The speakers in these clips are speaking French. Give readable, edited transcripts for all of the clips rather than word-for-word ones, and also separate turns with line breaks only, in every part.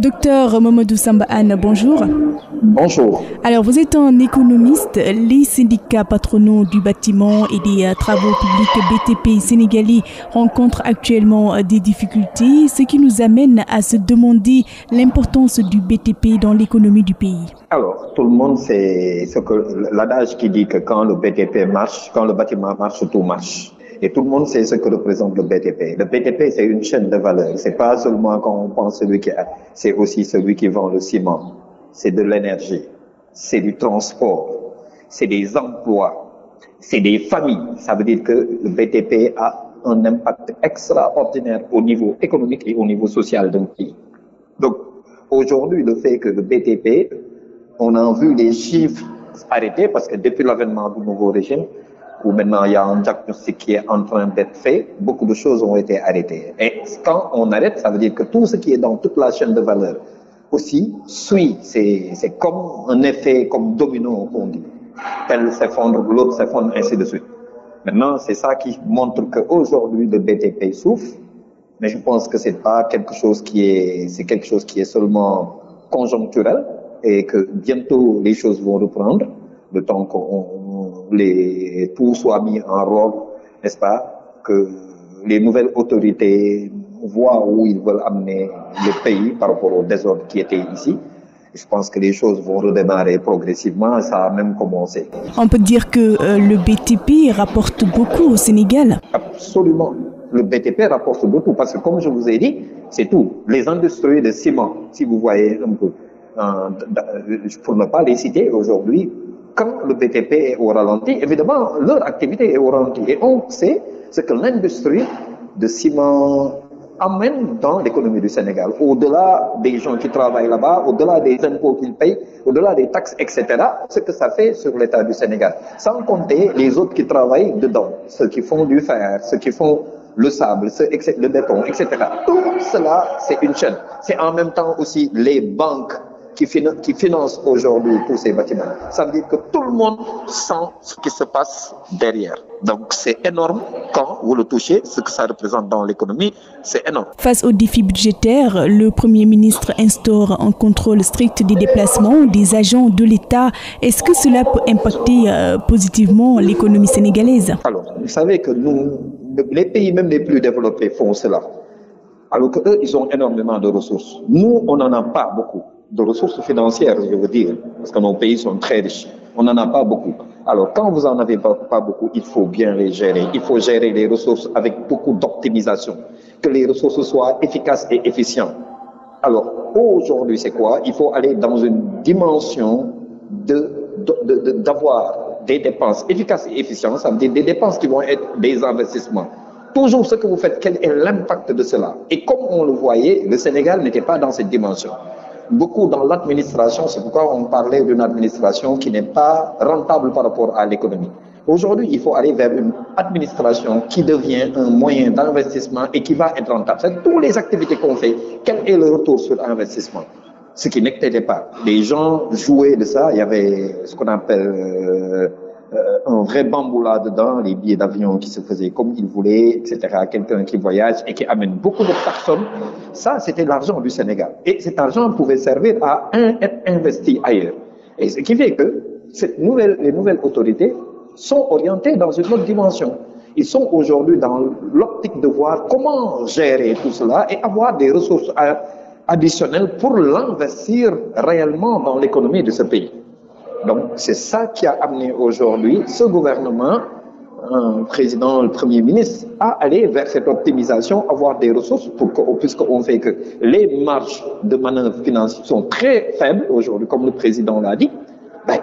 Docteur Mamadou Samba Anne, bonjour.
Bonjour.
Alors, vous êtes un économiste. Les syndicats patronaux du bâtiment et des travaux publics BTP sénégalais rencontrent actuellement des difficultés, ce qui nous amène à se demander l'importance du BTP dans l'économie du pays.
Alors, tout le monde sait ce que l'adage qui dit que quand le BTP marche, quand le bâtiment marche, tout marche. Et tout le monde sait ce que représente le BTP. Le BTP, c'est une chaîne de valeur. C'est pas seulement quand on pense celui qui a, c'est aussi celui qui vend le ciment. C'est de l'énergie. C'est du transport. C'est des emplois. C'est des familles. Ça veut dire que le BTP a un impact extraordinaire au niveau économique et au niveau social d'un pays. Donc, aujourd'hui, le fait que le BTP, on a vu les chiffres arrêtés parce que depuis l'avènement du nouveau régime, où maintenant il y a un diagnostic qui est en train d'être fait, beaucoup de choses ont été arrêtées. Et quand on arrête, ça veut dire que tout ce qui est dans toute la chaîne de valeur aussi suit. C'est comme un effet, comme domino, qu'on dit. Tel s'effondre, l'autre s'effondre, ainsi de suite. Maintenant, c'est ça qui montre qu'aujourd'hui, le BTP souffre, mais je pense que c'est pas quelque chose c'est quelque chose qui est seulement conjoncturel et que bientôt les choses vont reprendre, le temps tout soit mis en rôle, n'est-ce pas, que les nouvelles autorités voient où ils veulent amener le pays par rapport au désordre qui était ici. Je pense que les choses vont redémarrer progressivement, ça a même commencé.
On peut dire que le BTP rapporte beaucoup au Sénégal.
Absolument. Le BTP rapporte beaucoup parce que, comme je vous ai dit, c'est tout. Les industries de ciment, si vous voyez un peu, pour ne pas les citer aujourd'hui, quand le BTP est au ralenti, évidemment, leur activité est au ralenti. Et on sait ce que l'industrie de ciment amène dans l'économie du Sénégal. Au-delà des gens qui travaillent là-bas, au-delà des impôts qu'ils payent, au-delà des taxes, etc., ce que ça fait sur l'État du Sénégal. Sans compter les autres qui travaillent dedans, ceux qui font du fer, ceux qui font le sable, le béton, etc. Tout cela, c'est une chaîne. C'est en même temps aussi les banques qui financent aujourd'hui tous ces bâtiments. Ça veut dire que tout le monde sent ce qui se passe derrière. Donc c'est énorme quand vous le touchez, ce que ça représente dans l'économie, c'est énorme.
Face aux défis budgétaires, le Premier ministre instaure un contrôle strict des déplacements des agents de l'État. Est-ce que cela peut impacter positivement l'économie sénégalaise?
Alors, vous savez que les pays même les plus développés font cela. Alors qu'eux, ils ont énormément de ressources. Nous, on n'en a pas beaucoup. De ressources financières, je veux dire, parce que nos pays sont très riches. On n'en a pas beaucoup. Alors, quand vous en avez pas beaucoup, il faut bien les gérer. Il faut gérer les ressources avec beaucoup d'optimisation. Que les ressources soient efficaces et efficientes. Alors, aujourd'hui, c'est quoi? Il faut aller dans une dimension d'avoir des dépenses efficaces et efficientes. Ça veut dire des dépenses qui vont être des investissements. Toujours ce que vous faites, quel est l'impact de cela? Et comme on le voyait, le Sénégal n'était pas dans cette dimension. Beaucoup dans l'administration, c'est pourquoi on parlait d'une administration qui n'est pas rentable par rapport à l'économie. Aujourd'hui, il faut aller vers une administration qui devient un moyen d'investissement et qui va être rentable. C'est toutes les activités qu'on fait, quel est le retour sur l'investissement? Ce qui n'était pas. Les gens jouaient de ça, il y avait ce qu'on appelle un vrai bambou là-dedans, les billets d'avion qui se faisaient comme ils voulaient, etc. Quelqu'un qui voyage et qui amène beaucoup de personnes. Ça, c'était l'argent du Sénégal. Et cet argent pouvait servir à être investi ailleurs. Et ce qui fait que les nouvelles autorités sont orientées dans une autre dimension. Ils sont aujourd'hui dans l'optique de voir comment gérer tout cela et avoir des ressources additionnelles pour l'investir réellement dans l'économie de ce pays. Donc, c'est ça qui a amené aujourd'hui ce gouvernement, un président, le Premier ministre, à aller vers cette optimisation, avoir des ressources, puisqu'on fait que les marges de manœuvre financière sont très faibles aujourd'hui, comme le président l'a dit,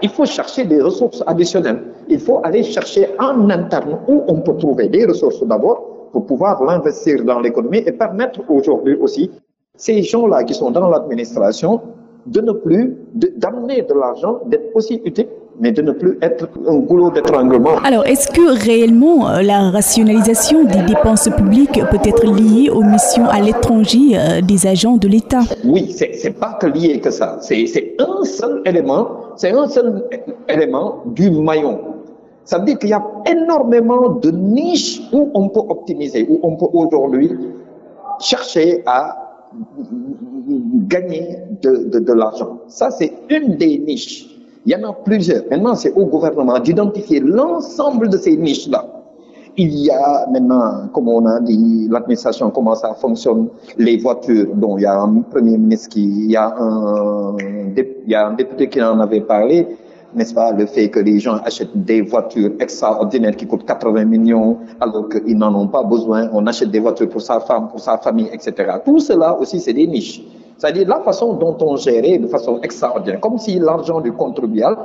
il faut chercher des ressources additionnelles. Il faut aller chercher en interne où on peut trouver des ressources d'abord pour pouvoir l'investir dans l'économie et permettre aujourd'hui aussi ces gens-là qui sont dans l'administration de ne plus, d'amener de l'argent, d'être aussi utile, mais de ne plus être un goulot d'étranglement.
Alors, est-ce que réellement la rationalisation des dépenses publiques peut être liée aux missions à l'étranger des agents de l'État?
Oui, c'est pas que lié que ça. C'est un seul élément du maillon. Ça veut dire qu'il y a énormément de niches où on peut optimiser, où on peut aujourd'hui chercher à gagner de l'argent. Ça, c'est une des niches. Il y en a plusieurs. Maintenant, c'est au gouvernement d'identifier l'ensemble de ces niches-là. Il y a maintenant, comme on a dit, l'administration, comment ça fonctionne, les voitures, dont il y a un premier ministre il y a un député qui en avait parlé, n'est-ce pas, le fait que les gens achètent des voitures extraordinaires qui coûtent 80 millions alors qu'ils n'en ont pas besoin, on achète des voitures pour sa femme, pour sa famille, etc. Tout cela aussi, c'est des niches. C'est-à-dire la façon dont on gérait de façon extraordinaire, comme si l'argent du contribuable,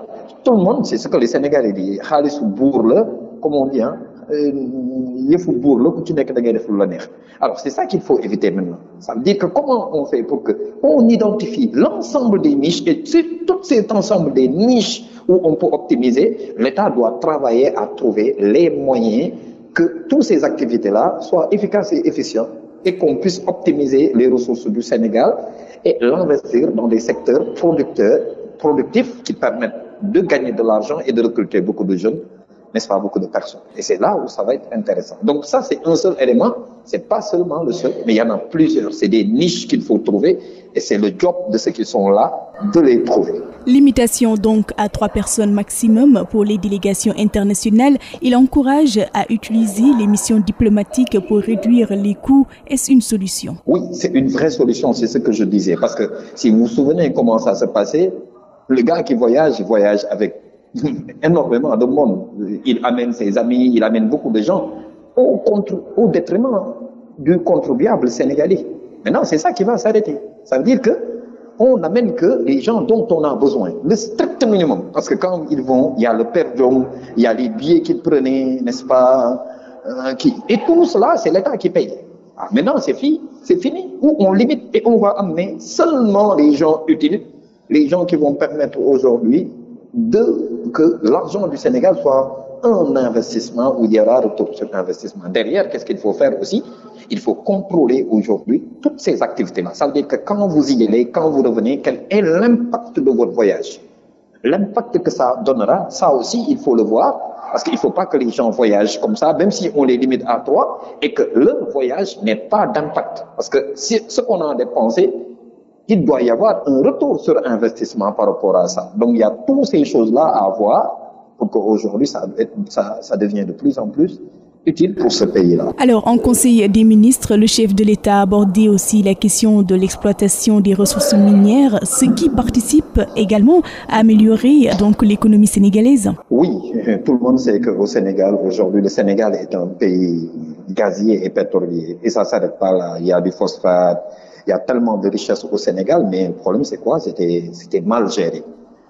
tout le monde, c'est ce que les Sénégalais disent, Khalis bourle, comme on dit, hein, alors c'est ça qu'il faut éviter maintenant. Ça veut dire que comment on fait pour que on identifie l'ensemble des niches et sur tout cet ensemble des niches où on peut optimiser, l'État doit travailler à trouver les moyens que toutes ces activités-là soient efficaces et efficientes et qu'on puisse optimiser les ressources du Sénégal et l'investir dans des secteurs productifs qui permettent de gagner de l'argent et de recruter beaucoup de jeunes, n'est-ce pas, beaucoup de personnes. Et c'est là où ça va être intéressant. Donc ça, c'est un seul élément, c'est pas seulement le seul, mais il y en a plusieurs. C'est des niches qu'il faut trouver et c'est le job de ceux qui sont là de les trouver.
Limitation donc à 3 personnes maximum pour les délégations internationales. Il encourage à utiliser les missions diplomatiques pour réduire les coûts. Est-ce une solution?
Oui, c'est une vraie solution, c'est ce que je disais. Parce que si vous vous souvenez comment ça se passait, le gars qui voyage avec énormément de monde. Il amène ses amis, il amène beaucoup de gens au détriment du contribuable sénégalais. Maintenant, c'est ça qui va s'arrêter. Ça veut dire que on n'amène que les gens dont on a besoin, le strict minimum. Parce que quand ils vont, il y a le père d'homme, il y a les billets qu'ils prenaient, n'est-ce pas, et tout cela, c'est l'État qui paye. Ah, maintenant, c'est fini. Où on limite et on va amener seulement les gens utiles, les gens qui vont permettre aujourd'hui que l'argent du Sénégal soit un investissement où il y aura retour sur investissement. Derrière, qu'est-ce qu'il faut faire aussi? Il faut contrôler aujourd'hui toutes ces activités-là. Ça veut dire que quand vous y allez, quand vous revenez, quel est l'impact de votre voyage? L'impact que ça donnera, ça aussi, il faut le voir, parce qu'il ne faut pas que les gens voyagent comme ça, même si on les limite à 3, et que leur voyage n'ait pas d'impact. Parce que ce qu'on a dépensé, il doit y avoir un retour sur investissement par rapport à ça. Donc, il y a toutes ces choses-là à voir pour qu'aujourd'hui, ça devienne de plus en plus utile pour ce pays-là.
Alors, en Conseil des ministres, le chef de l'État a abordé aussi la question de l'exploitation des ressources minières, ce qui participe également à améliorer donc l'économie sénégalaise.
Oui, tout le monde sait qu'au Sénégal, aujourd'hui, le Sénégal est un pays gazier et pétrolier. Et ça ne s'arrête pas là. Il y a du phosphate, il y a tellement de richesses au Sénégal, mais le problème, c'est quoi? C'était mal géré.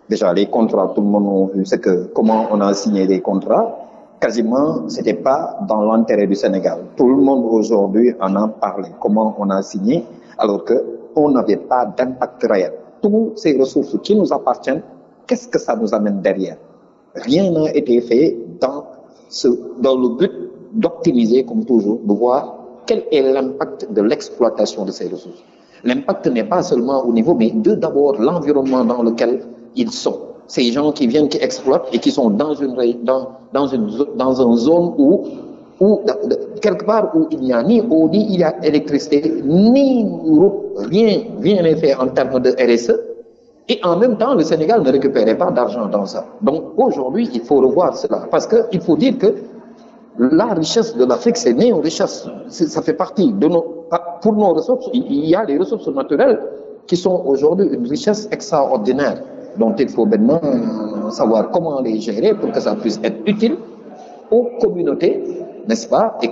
Déjà, les contrats, tout le monde a vu, c'est que comment on a signé les contrats, quasiment, c'était pas dans l'intérêt du Sénégal. Tout le monde aujourd'hui en a parlé. Comment on a signé, alors qu'on n'avait pas d'impact réel. Toutes ces ressources qui nous appartiennent, qu'est-ce que ça nous amène derrière? Rien n'a été fait dans le but d'optimiser, comme toujours, de voir quel est l'impact de l'exploitation de ces ressources. L'impact n'est pas seulement au niveau, mais d'abord l'environnement dans lequel ils sont. Ces gens qui viennent, qui exploitent et qui sont dans une zone où quelque part où il n'y a ni eau, ni il y a électricité, ni route, rien n'est fait en termes de RSE. Et en même temps, le Sénégal ne récupérait pas d'argent dans ça. Donc aujourd'hui, il faut revoir cela. Parce qu'il faut dire que la richesse de l'Afrique, c'est néo-richesse. Ça fait partie de pour nos ressources. Il y a les ressources naturelles qui sont aujourd'hui une richesse extraordinaire dont il faut maintenant savoir comment les gérer pour que ça puisse être utile aux communautés, n'est-ce pas, et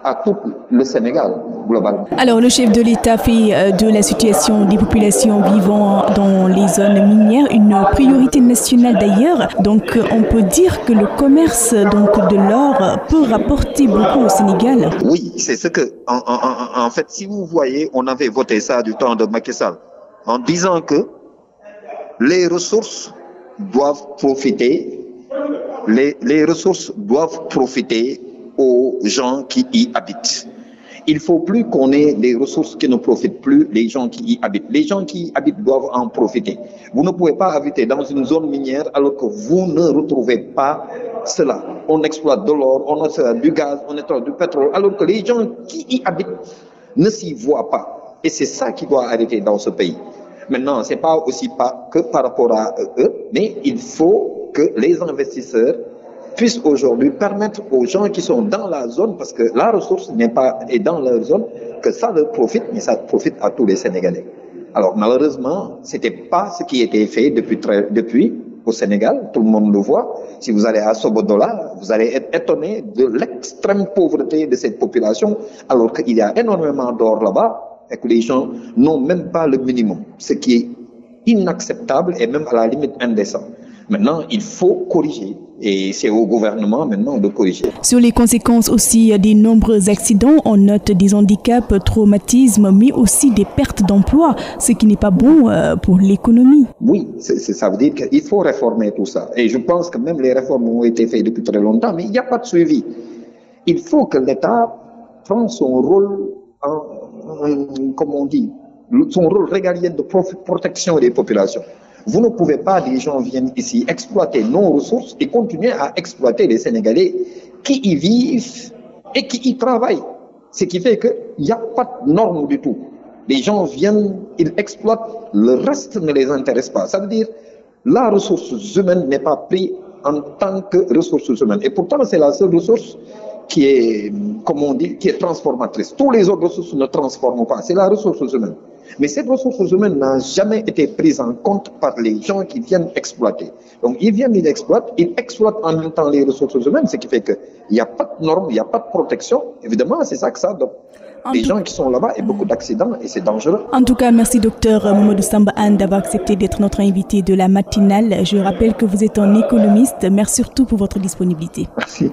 à tout le Sénégal, globalement.
Alors, le chef de l'État fait de la situation des populations vivant dans les zones minières une priorité nationale d'ailleurs. Donc, on peut dire que le commerce de l'or peut rapporter beaucoup au Sénégal.
Oui, c'est ce que, en fait, si vous voyez, on avait voté ça du temps de Macky Sall, en disant que les ressources doivent profiter, les ressources doivent profiter aux gens qui y habitent. Il ne faut plus qu'on ait des ressources qui ne profitent plus les gens qui y habitent. Les gens qui y habitent doivent en profiter. Vous ne pouvez pas habiter dans une zone minière alors que vous ne retrouvez pas cela. On exploite de l'or, on exploite du gaz, on exploite du pétrole, alors que les gens qui y habitent ne s'y voient pas. Et c'est ça qui doit arrêter dans ce pays. Maintenant, c'est pas aussi pas que par rapport à eux, mais il faut que les investisseurs puissent aujourd'hui permettre aux gens qui sont dans la zone, parce que la ressource est dans leur zone, que ça leur profite, mais ça profite à tous les Sénégalais. Alors malheureusement, c'était pas ce qui était fait depuis au Sénégal, tout le monde le voit. Si vous allez à Sobodola, vous allez être étonné de l'extrême pauvreté de cette population, alors qu'il y a énormément d'or là-bas et que les gens n'ont même pas le minimum, ce qui est inacceptable et même à la limite indécent. Maintenant, il faut corriger. Et c'est au gouvernement maintenant de corriger.
Sur les conséquences aussi des nombreux accidents, on note des handicaps, traumatismes, mais aussi des pertes d'emploi, ce qui n'est pas bon pour l'économie.
Oui, ça veut dire qu'il faut réformer tout ça. Et je pense que même les réformes ont été faites depuis très longtemps, mais il n'y a pas de suivi. Il faut que l'État prenne son rôle, comme on dit, son rôle régalien de protection des populations. Vous ne pouvez pas, des gens viennent ici exploiter nos ressources et continuer à exploiter les Sénégalais qui y vivent et qui y travaillent. Ce qui fait qu'il n'y a pas de normes du tout. Les gens viennent, ils exploitent, le reste ne les intéresse pas. Ça veut dire la ressource humaine n'est pas prise en tant que ressource humaine. Et pourtant, c'est la seule ressource qui est, comme on dit, qui est transformatrice. Tous les autres ressources ne transforment pas. C'est la ressource humaine. Mais cette ressource humaine n'a jamais été prise en compte par les gens qui viennent exploiter. Donc, ils viennent, ils exploitent en même temps les ressources humaines, ce qui fait qu'il n'y a pas de normes, il n'y a pas de protection. Évidemment, c'est ça que ça donne. Des gens qui sont là-bas et beaucoup d'accidents et c'est dangereux.
En tout cas, merci docteur Mamadou Samba Anne d'avoir accepté d'être notre invité de la matinale. Je rappelle que vous êtes un économiste. Merci surtout pour votre disponibilité.
Merci.